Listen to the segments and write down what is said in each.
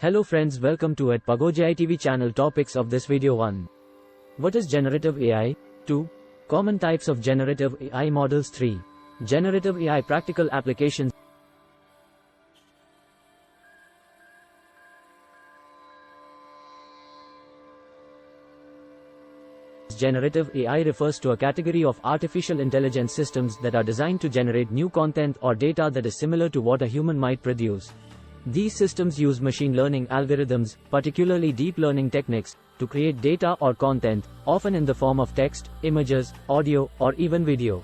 Hello friends, welcome to at Pagojai TV channel. Topics of this video: 1. What is generative AI? 2. Common types of generative AI models. 3. Generative AI practical applications. Generative AI refers to a category of artificial intelligence systems that are designed to generate new content or data that is similar to what a human might produce. These systems use machine learning algorithms, particularly deep learning techniques, to create data or content, often in the form of text, images, audio, or even video.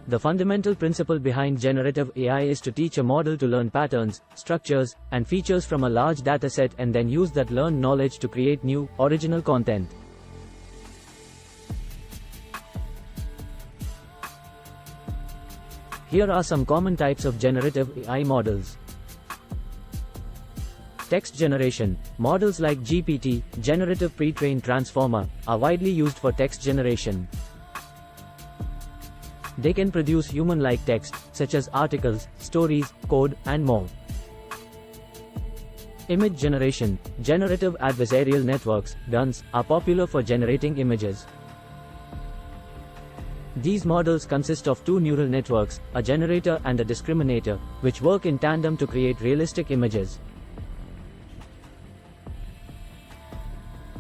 The fundamental principle behind generative AI is to teach a model to learn patterns, structures, and features from a large dataset and then use that learned knowledge to create new, original content. Here are some common types of generative AI models. Text generation. Models like GPT, Generative Pre-trained Transformer, are widely used for text generation. They can produce human-like text, such as articles, stories, code, and more. Image generation. Generative adversarial networks, GANs, are popular for generating images. These models consist of two neural networks, a generator and a discriminator, which work in tandem to create realistic images.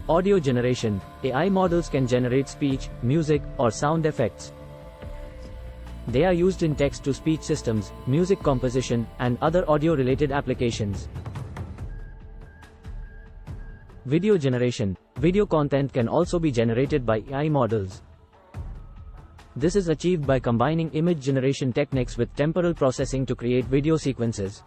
Audio generation. AI models can generate speech, music, or sound effects. They are used in text-to-speech systems, music composition, and other audio-related applications. Video generation. Video content can also be generated by AI models. This is achieved by combining image generation techniques with temporal processing to create video sequences.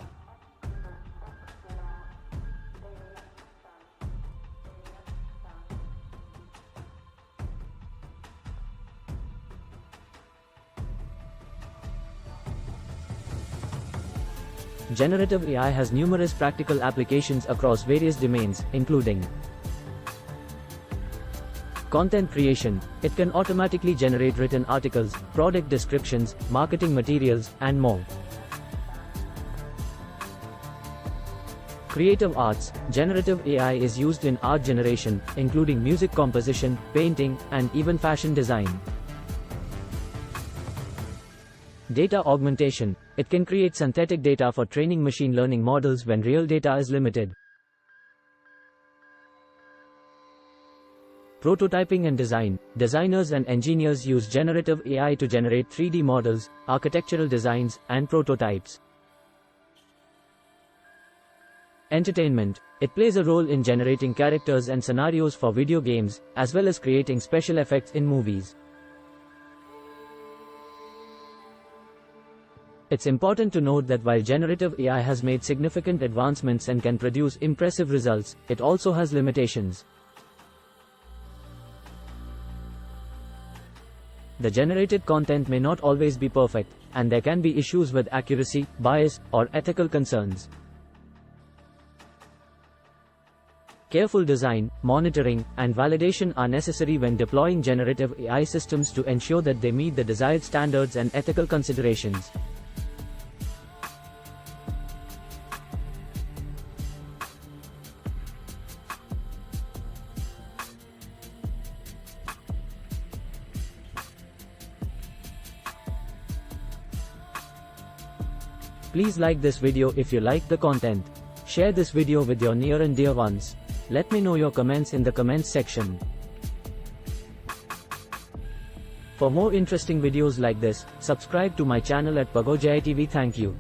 Generative AI has numerous practical applications across various domains, including content creation. It can automatically generate written articles, product descriptions, marketing materials, and more. Creative arts. Generative AI is used in art generation, including music composition, painting, and even fashion design. Data augmentation. It can create synthetic data for training machine learning models when real data is limited. Prototyping and design. Designers and engineers use generative AI to generate 3D models, architectural designs, and prototypes. Entertainment. It plays a role in generating characters and scenarios for video games, as well as creating special effects in movies. It's important to note that while generative AI has made significant advancements and can produce impressive results, it also has limitations. The generated content may not always be perfect, and there can be issues with accuracy, bias, or ethical concerns. Careful design, monitoring, and validation are necessary when deploying generative AI systems to ensure that they meet the desired standards and ethical considerations. Please like this video if you like the content. Share this video with your near and dear ones. Let me know your comments in the comments section. For more interesting videos like this, subscribe to my channel at Pagojai TV. Thank you.